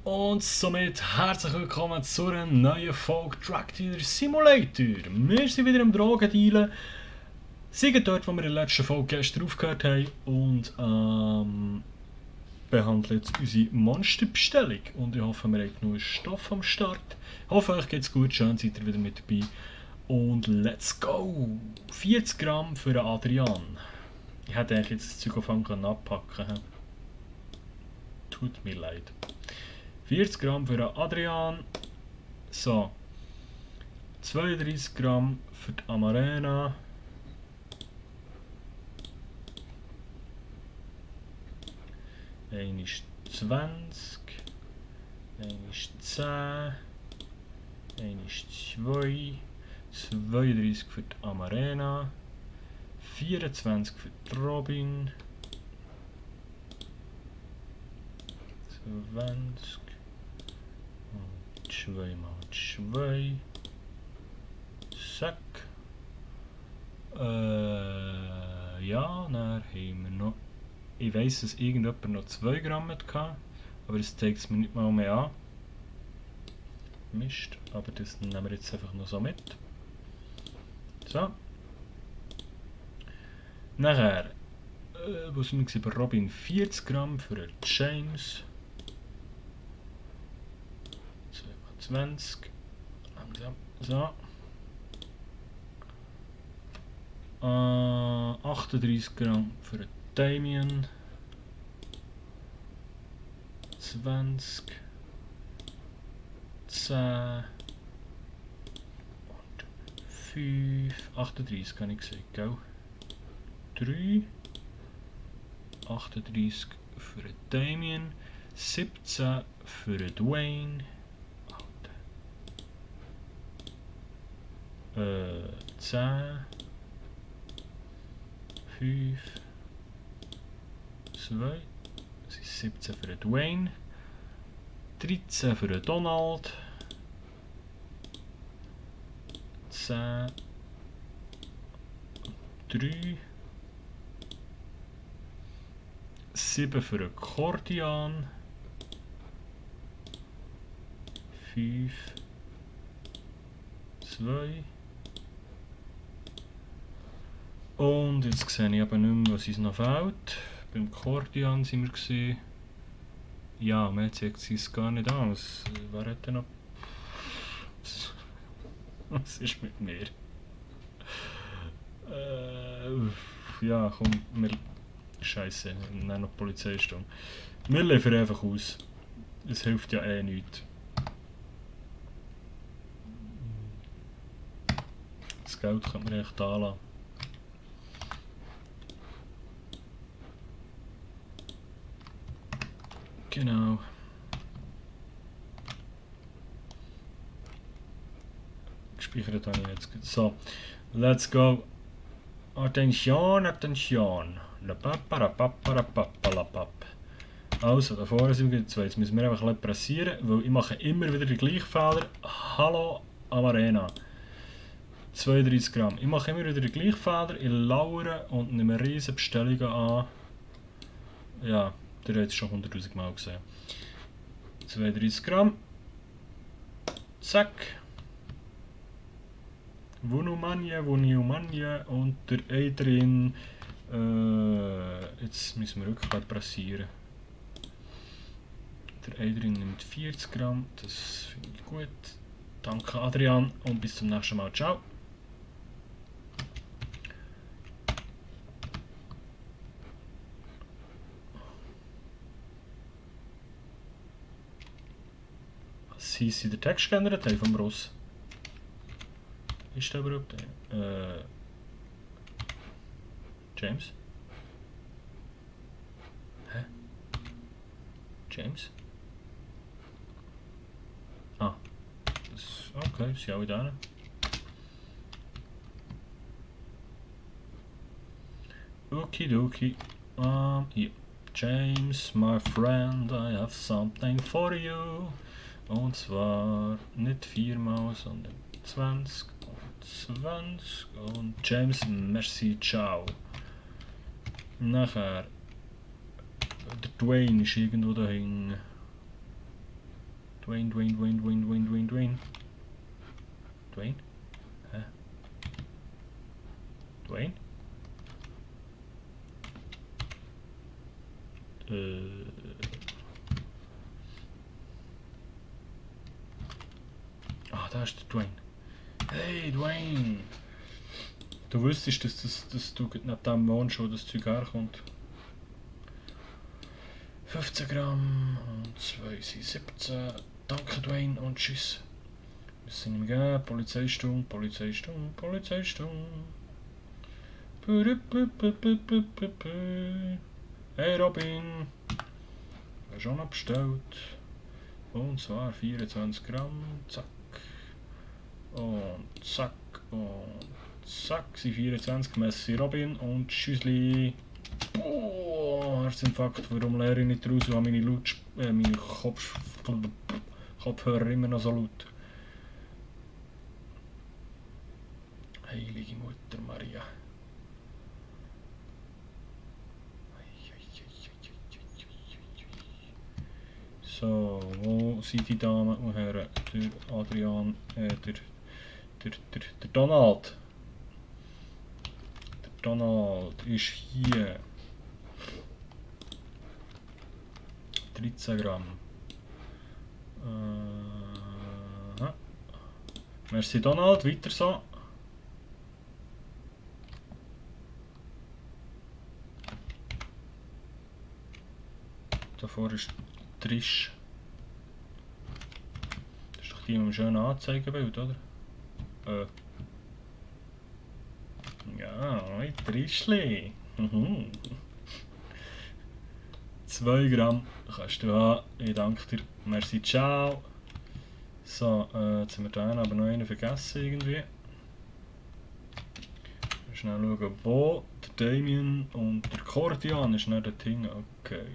Und somit herzlich willkommen zu einer neuen Folge Drug Dealer Simulator. Wir sind wieder im Drogendealen, sind dort, wo wir in der letzten Folge gestern aufgehört haben und behandeln jetzt unsere Monsterbestellung. Und ich hoffe, wir haben genug Stoff am Start. Ich hoffe, euch geht's gut, schön seid ihr wieder mit dabei. Und let's go! 40 Gramm für den Adrian. Ich hätte eigentlich jetzt das Zeug auf Anfang abpacken können. Tut mir leid. 40 Gramm für den Adrian. So. 32 Gramm für die Amarena. Ein ist 20. Ein ist 10. Ein ist 2. 32 für die Amarena. 24 für die Robin. 20. 2 mal 2. Zack. Ja, dann haben wir noch. Ich weiss, dass irgendjemand noch 2 Gramm hatte, aber das zeigt es mir nicht mal mehr an. Mist, aber das nehmen wir jetzt einfach noch so mit. So. Nachher, wo sind wir bei Robin? 40 Gramm für den James. 20. Langsam. So. 38 Gramm für den Damien. 20. 10. Und 5. 38 habe ich gesagt, gell? 3. 38 für den Damien. 17 für den Dwayne. 10, 5, 2, das ist 17 für den Dwayne, 13 für den Donald, 10, 3, 7 für den Cordian, 5, 2, und jetzt sehe ich aber nicht mehr, was uns noch fehlt. Beim Cordian sind wir gesehen. Ja, man zeigt es gar nicht an. Wer hat denn noch? Was ist mit mir? Ja, komm, Scheiße, wir nehmen noch Polizeistunde. Wir liefern einfach aus. Es hilft ja eh nichts. Das Geld könnte man echt da lassen. Genau. Gespeichert habe ich jetzt. So, let's go. Attention, attention. Also, da vorne sind wir zwei. Jetzt müssen wir einfach ein bisschen pressieren, weil ich mache immer wieder den gleichen Fehler. Hallo Amarena. 32 Gramm. Ich mache immer wieder den gleichen Fehler. Ich lauere und nehme riesige Bestellungen an. Ja. Der hat es schon 100.000 Mal gesehen. 32 Gramm. Zack. Wunumanje, Wuniumanje und der Adrian. Jetzt müssen wir wirklich pressieren. Der Adrian nimmt 40 Gramm. Das finde ich gut. Danke Adrian und bis zum nächsten Mal. Ciao. Sie den Text geändert haben vom Ross. Ist der überhaupt der? James? Hä? James? Ah. Das, okay, sind alle da. Okidoki. Yeah. James, my friend, I have something for you. Und zwar nicht 4 mal, sondern 20 und 20. Und James, merci, ciao. Nachher, der Dwayne ist irgendwo dahin. Dwayne, Dwayne, Dwayne, Dwayne, Dwayne, Dwayne, Dwayne. Dwayne? Hä? Dwayne? Ah, da ist der Dwayne. Hey, Dwayne! Du wüsstest, dass du nach dem wohnst, wo das Zeug herkommt. 15 Gramm und 2 sind 17. Danke, Dwayne, und tschüss. Wir sind im Gehen. Polizeistunde, Polizeistunde, Polizeistunde. Hey, Robin! Ich habe schon noch bestellt. Und zwar 24 Gramm. Zack. Und zack. Und zack. Sie 24. Messi, Robin. Und tschüssli. Oh, Herzinfarkt. Warum lehre ich nicht raus und habe meine Kopfhörer immer noch so laut? Heilige Mutter Maria. So, wo sind die Damen und Herren? Der Adrian, der Donald. Der Donald ist hier. 13 Gramm. Merci Donald, weiter so. Davor ist Trisch. Das ist doch die mit dem schönen Anzeigenbild, oder? Ja, ein Trischli. 2 Gramm kannst du haben. Ich danke dir. Merci, ciao. So, jetzt haben wir da aber noch einen vergessen irgendwie. Schnell schauen, wo der Damien und der Cordian ist nicht dort hinten. Okay.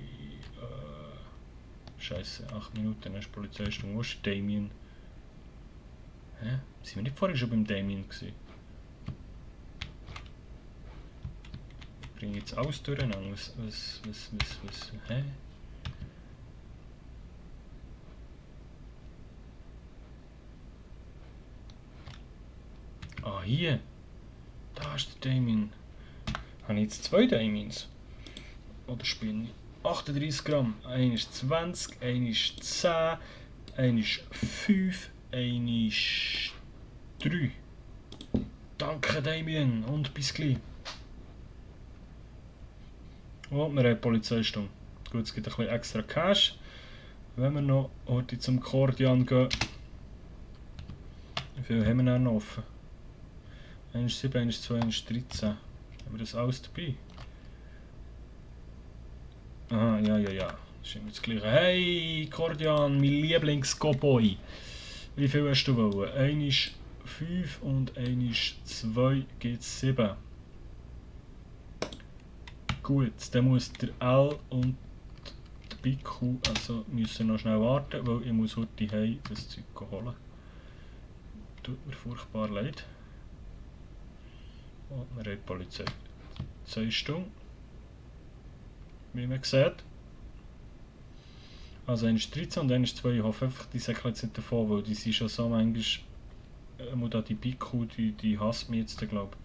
Scheiße, 8 Minuten, dann ist Polizeistunde. Wo ist Damien? Hä? Sind wir nicht vorhin schon beim Damien gewesen? Ich bringe jetzt alles durcheinander. Hä? Ah, hier. Da ist der Damien. Habe ich jetzt 2 Damiens? Oder spinne ich? 38 Gramm. Einer ist 20, einer ist 10, einer ist 5, einer ist 3. Danke Damien und bis gleich. Oh, wir haben Polizeistunde. Gut, es gibt ein bisschen extra Cash. Wenn wir noch heute zum Cordian gehen. Wie viel haben wir denn noch offen? 1 ist 7, 1 ist 2, 1 ist 13. Haben wir das alles dabei? Aha, ja. Das ist immer das Gleiche. Hey, Cordian, mein Lieblings-Cowboy. Wie viel hast du wollen? 1 ist 5 und 1 ist 2, gibt 7. Gut, dann muss der L und der Biku also müssen noch schnell warten, weil ich muss heute heim das Zeug holen. Tut mir furchtbar leid. Und wir haben die Polizei. 2 Stunden. Wie man sieht. Also 1 ist 13 und 1 ist 2. Ich hoffe einfach, die säckeln jetzt nicht davon, weil die sind schon so manchmal... die Biku, die hasst mich jetzt, glaube ich.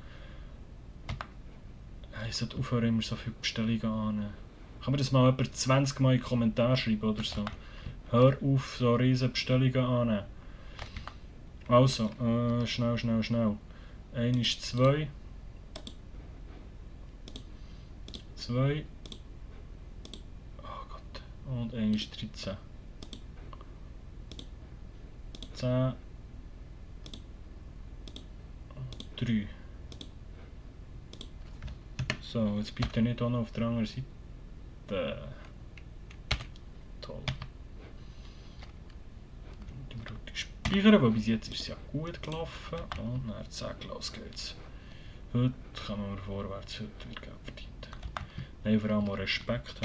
Ich sollte aufhören, immer so viele Bestellungen an. Kann mir das mal etwa 20 Mal in die Kommentare schreiben oder so? Hör auf, so riesen Bestellungen an. Also, schnell. 1 ist 2. 2. Oh Gott. Und 1 ist 13. 10. 3. So, jetzt bitte nicht auch noch auf der anderen Seite. Toll. Die Route speichern, weil bis jetzt ist es ja gut gelaufen. Und dann zack, los geht's. Heute kommen wir vorwärts, heute wird Geld verdient. Nein, vor allem auch Respekt.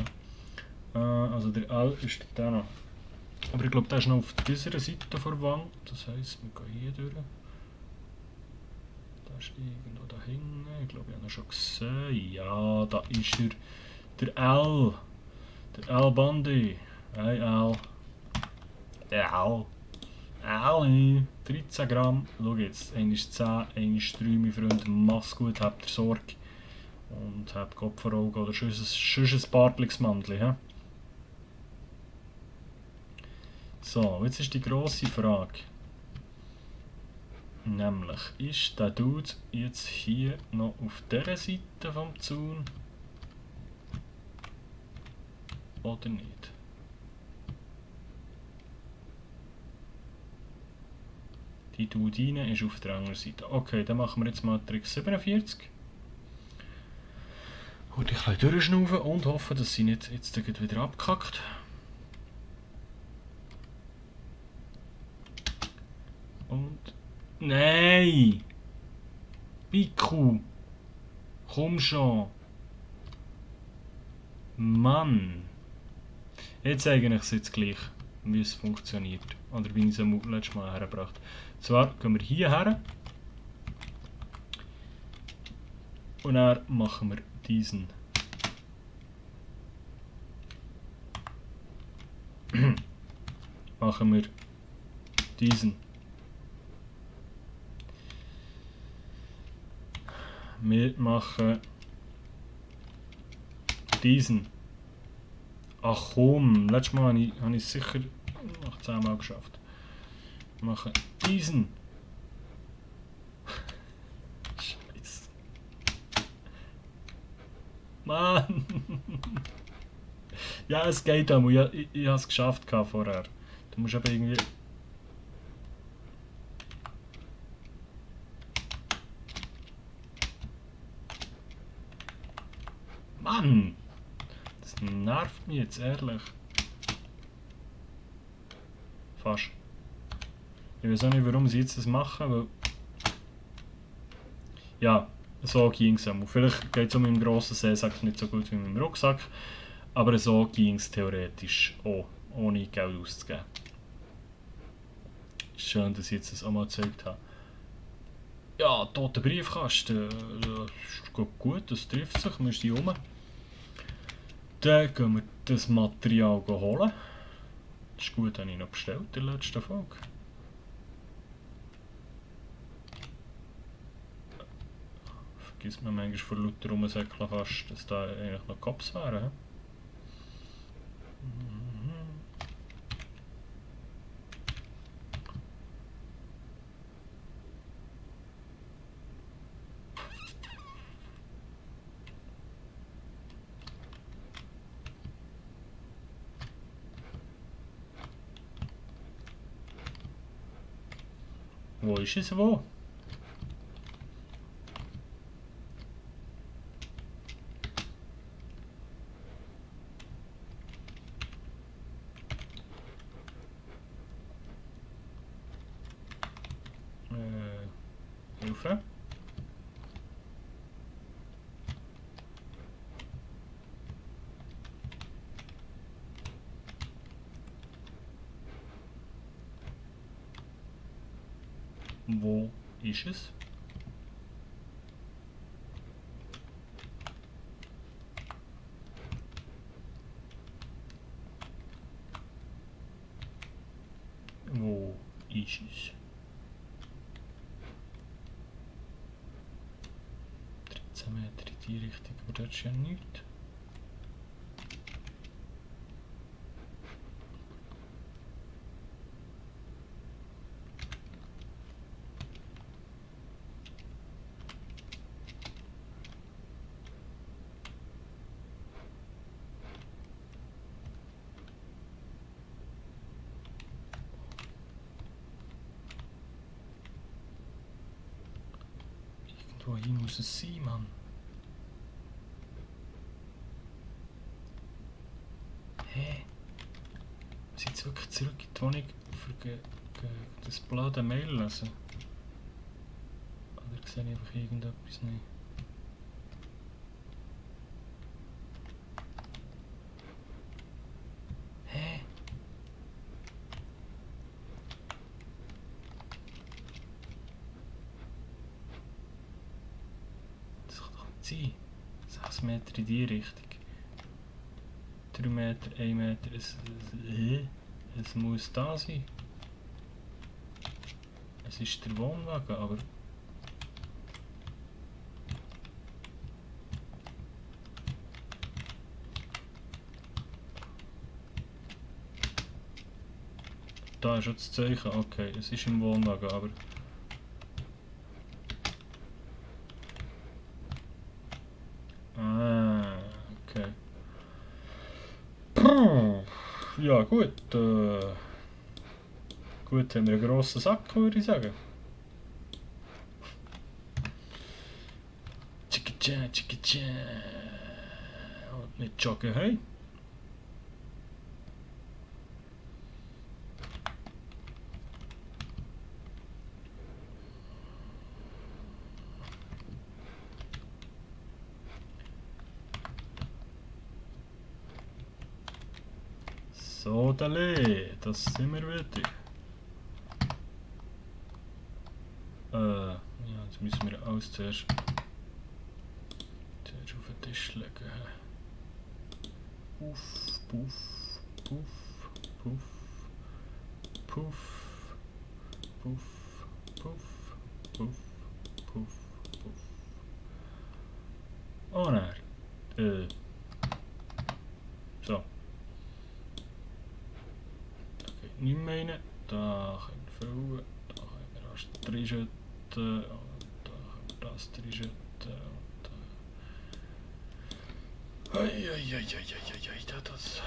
Also der L ist da noch. Aber ich glaube, der ist noch auf dieser Seite der Wand. Das heisst, wir gehen hier durch. Da ist irgendwo da hinten. Ich glaube, ich habe ihn schon gesehen. Ja, da ist er. Der L. Der L Bundy. Hey L. Ja. 13 Gramm. Schau jetzt. Einer ist 10, einer ist 3, mein Freund. Mach's gut, habt ihr Sorge. Und habt Kopf vor Augen oder schon ein Bartlingsmandli. So, jetzt ist die grosse Frage. Nämlich, ist der Dude jetzt hier noch auf dieser Seite vom Zaun? Oder nicht? Die Dudine ist auf der anderen Seite. Okay, dann machen wir jetzt mal Trick 47. Und ich kann durchschnaufen und hoffen, dass sie nicht jetzt wieder abkackt. Und... Nein! Biku! Komm schon! Mann! Jetzt zeige ich es jetzt gleich, wie es funktioniert. Oder wie ich es am letzten Mal hergebracht habe. Zwar gehen wir hierher. Und dann machen wir diesen. Machen wir diesen. Wir machen diesen. Ach komm, letztes Mal habe ich es sicher nach 10 Mal geschafft. Wir machen diesen. Scheiße. Mann! Ja, es geht auch. Ich habe es geschafft vorher. Du musst aber irgendwie... Mann! Das nervt mich jetzt, ehrlich. Fast. Ich weiß auch nicht, warum sie jetzt das machen, weil... Ja, so ging es. Vielleicht geht es um meinen grossen Seesack nicht so gut wie mit dem Rucksack, aber so ging es theoretisch auch, ohne Geld auszugeben. Schön, dass ich jetzt das auch mal gezeigt habe. Ja, toter Briefkasten, das ist gut, das trifft sich, wir sind rum. Dann gehen wir das Material holen. Das ist gut, habe ich noch bestellt in der letzten Folge. Vergisst man manchmal vor lauter Rumsäckeln fast, dass da eigentlich noch Cops wären. Wo ist es wo? Hilfe? Wo ist es? Wo ist es? 13 Meter in die Richtung, aber dort ist ja nichts. Wohin muss es sein, Mann? Hä? Wir sind jetzt wirklich zurück in die Wohnung für das blöde Mail lesen? Oder sehe ich einfach irgendetwas nicht? Hä? Das kann doch nicht sein. 6 Meter in die Richtung. 3 Meter, 1 Meter. Es muss da sein. Es ist der Wohnwagen, aber... Da ist schon das Zeichen, okay, es ist im Wohnwagen, aber... Ah, okay. Puh. Ja gut, gut haben wir einen grossen Sack, würde ich sagen. Tschicka-tschä. Und nicht joggen, hey. So, Dale, das sind wir wieder. Ja, jetzt müssen wir alles zuerst auf den Tisch legen. Puff, puff, puff, puff, puff, puff, puff, puff, puff, puff. Oh nein. So. Da geht nicht mehr rein. Da können wir füllen. Da können wir das reinschütten. Und da können wir das reinschütten. Das.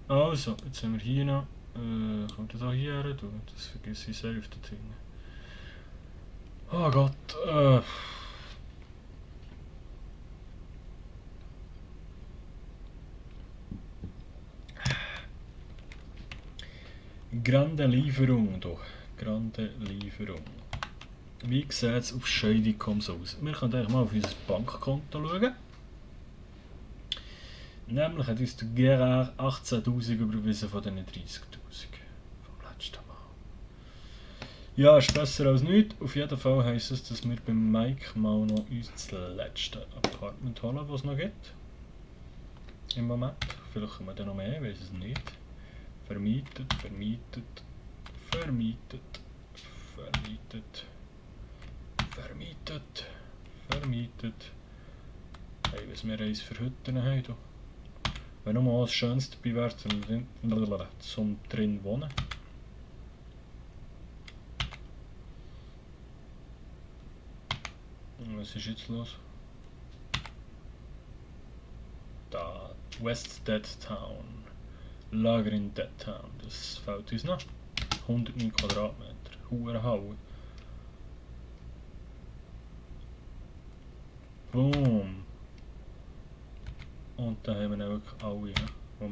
Also, jetzt haben wir hier noch. Kommt das auch hier her? Das vergesse ich safe da drin. Oh Gott. Grande Lieferung doch. Grande Lieferung. Wie sieht es auf Shady.com aus? Wir können eigentlich mal auf unser Bankkonto schauen. Nämlich hat uns der Gerard 18.000 überwiesen von den 30.000 vom letzten Mal. Ja, ist besser als nichts. Auf jeden Fall heisst es, dass wir beim Mike mal noch uns das letzte Apartment holen, was es noch gibt. Im Moment. Vielleicht kommen wir dann noch mehr, ich weiß es nicht. Vermietet, vermietet, vermietet, vermietet, vermietet, vermietet. Hey, was wir eins für Hütten haben. Da. Wenn nur mal das Schönste dabei wäre, zum drin wohnen. Was ist jetzt los? Da, West Dead Town. Lager in Dead Town. Das fällt uns noch. 109 Quadratmeter. Hure Halle. Boom. Und da haben wir dann wirklich alle, die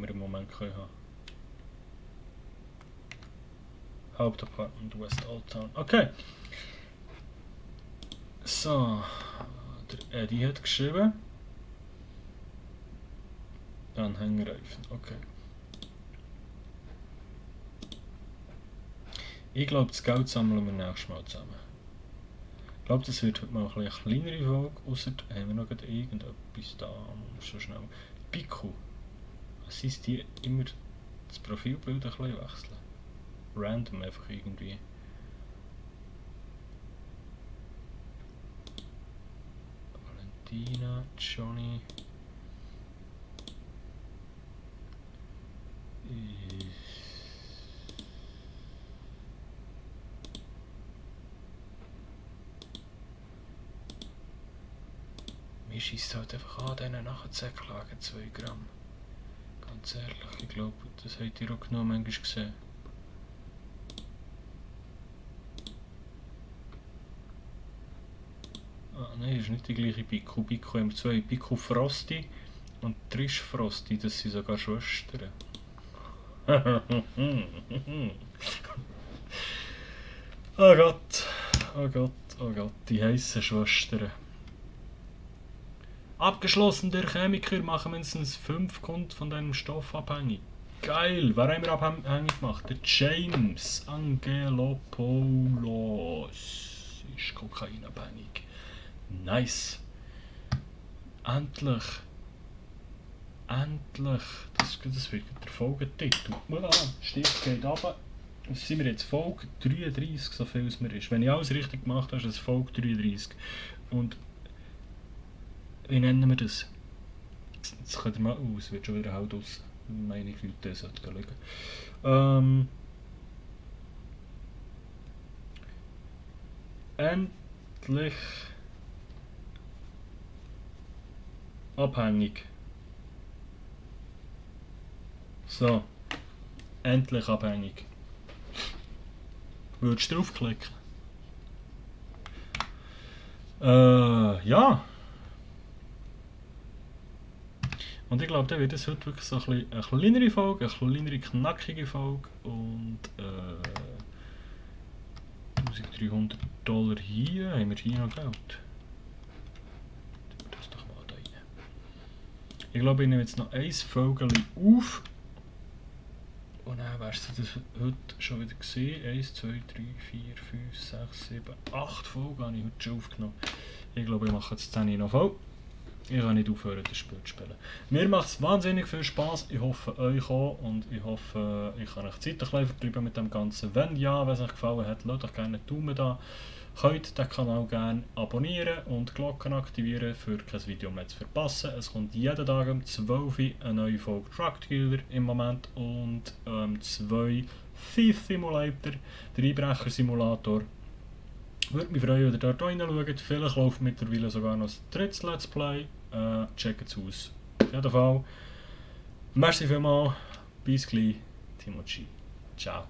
wir im Moment haben können. Hauptapartment West Old Town. Okay. So. Der Eddie hat geschrieben. Dann Hängereifen. Okay. Ich glaube, das Geld sammeln wir nächstes Mal zusammen. Ich glaube, das wird heute mal eine kleinere Folge, außer haben wir noch irgendetwas da, schon schnell. Pico. Was ist die immer das Profilbild ein bisschen wechseln? Random einfach irgendwie. Valentina, Johnny. Mir schießt halt einfach an, denen nachzulagen, 2 Gramm. Ganz ehrlich, ich glaube, das habt ihr auch genau manchmal gesehen. Ah nein, das ist nicht die gleiche Pico. Pico haben wir 2. Pico Frosty und Trish Frosty, das sind sogar Schwestern. Oh Gott, oh Gott, oh Gott, die heissen Schwestern. Abgeschlossen, der Chemiker, machen mindestens 5 Kunden von deinem Stoff abhängig. Geil! Wer haben wir abhängig gemacht? Der James Angelopoulos ist kokainabhängig. Nice! Endlich! Endlich! Das wird der Folgetitel. Stift geht runter. Was sind wir jetzt? Folge 33, so viel es mir ist. Wenn ich alles richtig gemacht habe, ist es Folge 33. Und wie nennen wir das? Jetzt könnt ihr mal. Es wird schon wieder halt aus. Meine Güte, das sollte liegen. Endlich abhängig. So. Endlich abhängig. Würdest du draufklicken? Ja. Und ich glaube, dann wird es heute wirklich so eine kleinere Folge, eine kleinere, knackige Folge. Und $1300 hier. Haben wir hier noch Geld? Das doch mal da rein. Ich glaube, ich nehme jetzt noch ein Vögel auf. Und dann wärst du das heute schon wieder gesehen. 1, 2, 3, 4, 5, 6, 7, 8 Folgen habe ich heute schon aufgenommen. Ich glaube, ich mache jetzt 10 noch voll. Ich kann nicht aufhören, das Spiel zu spielen. Mir macht es wahnsinnig viel Spass. Ich hoffe, euch auch. Und ich hoffe, ich kann euch die Zeit ein bisschen vertreiben mit dem Ganzen. Wenn ja, wenn es euch gefallen hat, lasst doch gerne einen Daumen da. Könnt den Kanal gerne abonnieren und die Glocke aktivieren, für kein Video mehr zu verpassen. Es kommt jeden Tag um 12 Uhr eine neue Folge Truck Dealer im Moment und 2 Thief Simulator, der Einbrecher-Simulator. Würde mich freuen, wenn ihr dort reinschaut. Vielleicht läuft mittlerweile sogar noch das drittes Let's Play. Checkt es aus. Auf jeden Fall. Merci vielmals. Bis gleich. Timochi. Ciao.